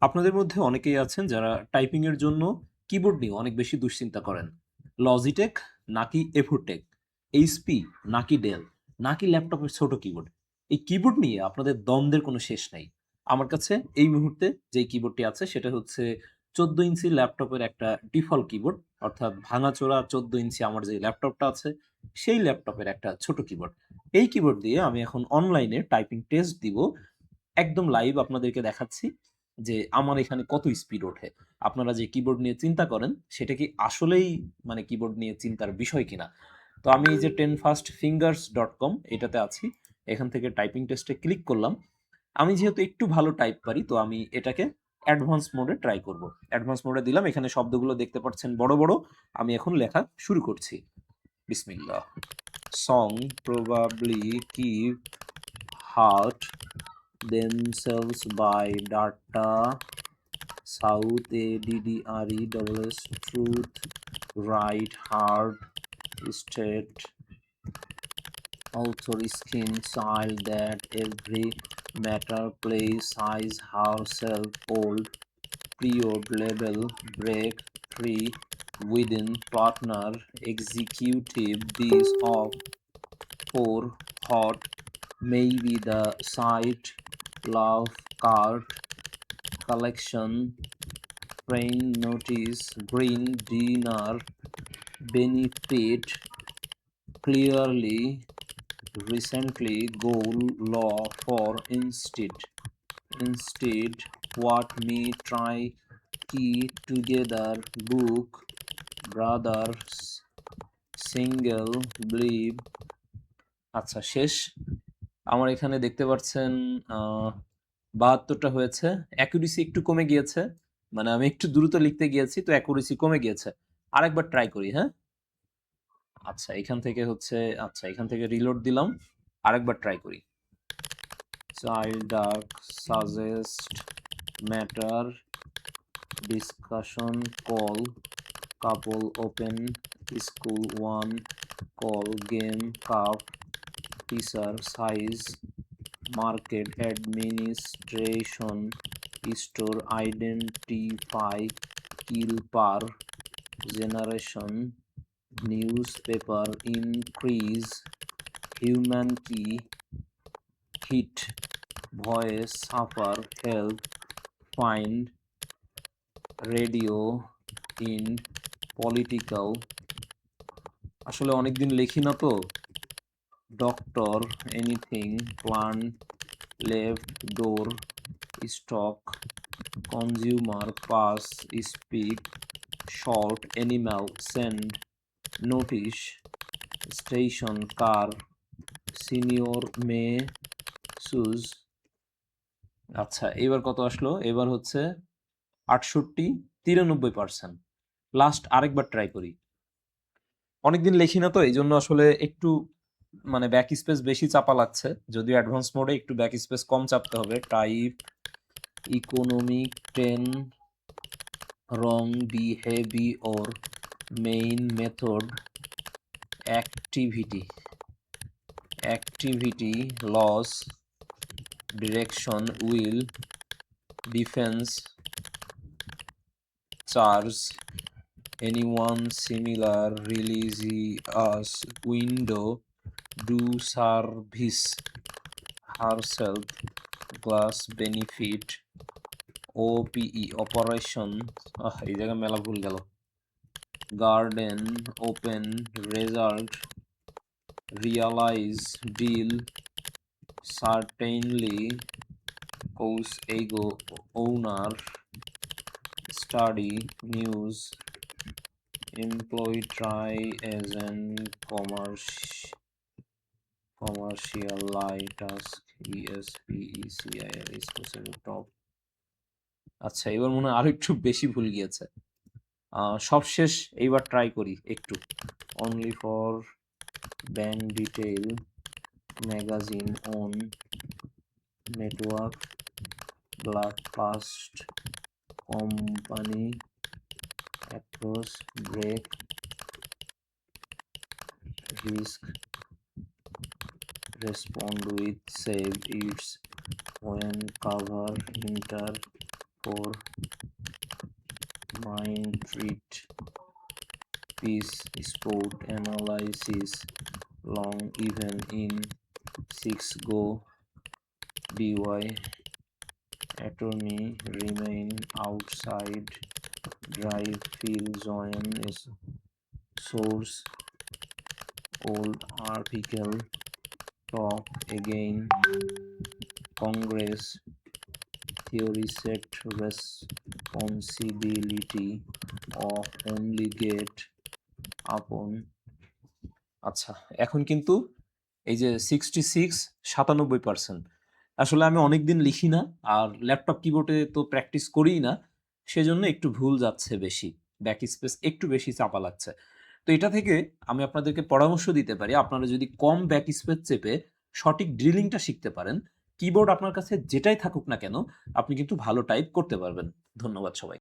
আপনাদের মধ্যে অনেকেই আছেন যারা টাইপিং এর জন্য কিবোর্ড নিয়ে অনেক বেশি দুশ্চিন্তা করেন। লজিটেক নাকি এফোটেক, এইচপি নাকি ডেল নাকি ল্যাপটপের ছোট কিবোর্ড, এই কিবোর্ড নিয়ে আপনাদের দ্বন্দ্বের কোনো শেষ নাই। আমার কাছে এই মুহূর্তে যেই কিবোর্ডটি আছে সেটা হচ্ছে 14 ইঞ্চি ল্যাপটপের একটা ডিফল্ট কিবোর্ড, অর্থাৎ ভাঙাচোরা 14 ইঞ্চি আমার যে ল্যাপটপটা আছে সেই ল্যাপটপের একটা ছোট কিবোর্ড। এই কিবোর্ড দিয়ে আমি এখন অনলাইনে টাইপিং টেস্ট দিব, একদম লাইভ আপনাদেরকে দেখাচ্ছি যে আমার এখানে কত স্পিড ওঠে। আপনারা যে কিবোর্ড নিয়ে চিন্তা করেন সেটা কি আসলেই মানে কিবোর্ড নিয়ে চিন্তার বিষয় কিনা। তো আমি এই যে 10fastfingers.com এটাতে আছি, এখান থেকে টাইপিং টেস্টে ক্লিক করলাম। আমি যেহেতু একটু ভালো টাইপ পারি তো আমি এটাকে অ্যাডভান্স মোডে ট্রাই করব। অ্যাডভান্স মোডে দিলাম, এখানে শব্দগুলো দেখতে পাচ্ছেন বড় বড়। আমি এখন লেখা শুরু করছি। বিসমিল্লাহ। Song probably keep heart themselves by data south addres truth right hard state author skin child that every matter place size herself old period label break free within partner executive these of four hot maybe the site love card collection train notice green dinner benefit clearly recently goal law for instead what me try key together book brothers single believe। আচ্ছা, শেষ। আমার এখানে দেখতে পাচ্ছেন 72টা হয়েছে। Accuracy একটু কমে গিয়েছে, মানে আমি একটু দ্রুত লিখতে গিয়েছি তো অ্যাকুরেসি কমে গিয়েছে। আরেকবার ট্রাই করি, হ্যাঁ? আচ্ছা, এখান থেকে হচ্ছে, আচ্ছা এখান থেকে রিলোড দিলাম, আরেকবার ট্রাই করি। Child dark suggest matter discussion call couple open school one call game cup teacher size market administration store identify kill per generation newspaper increase human key hit voice suffer help find radio in political। আসলে অনেকদিন লিখি না তো। Doctor anything plant left door stock consumer pass speak short animal send notice station car senior may choose। আচ্ছা, এবার কত আসলো? এবার হচ্ছে 68, 93%। লাস্ট আরেকবার ট্রাই করি। অনেকদিন লেখি না তো এই জন্য আসলে একটু মানে ব্যাক স্পেস বেশি চাপা লাগছে, যদিও অ্যাডভান্স মোডে একটু ব্যাক স্পেস কম চাপতে হবে। Type economic 10 wrong behaviour main method activity loss direction will defence charge anyone similar religious window do service herself glass benefit ওপিই অপারেশন, এই জায়গায় মেলা ভুল গেল, garden open result realize deal certainly course ago owner study news employ try agent commercial lie task especial specific top. আচ্ছা, এবার মনে হয় আরো একটু বেশি ভুল গিয়েছে। সব শেষ, এইবার ট্রাই করি একটু। Only for bank detail magazine on network blood fast company across break risk respond with save its when cover inter for mind treat peace sport analysis long even in 6 go dy attorney remain outside drive field join is source old article talk again congress theory set responsibility of only get upon আচ্ছা এখন কিন্তু এই যে 66-97% আসলে আমি অনেকদিন লিখি না আর ল্যাপটপ কিবোর্ডে তো প্র্যাকটিস করিই না সেজন্য একটু ভুল যাচ্ছে বেশি ব্যাক স্পেস একটু বেশি চাপা লাগছে তো এটা থেকে আমি আপনাদেরকে পরামর্শ দিতে পারি আপনারা যদি কম ব্যাক স্পেস চেপে সঠিক ড্রিলিংটা শিখতে পারেন কিবোর্ড আপনার কাছে যেটাই থাকুক না কেন আপনি কিন্তু ভালো টাইপ করতে পারবেন ধন্যবাদ সবাই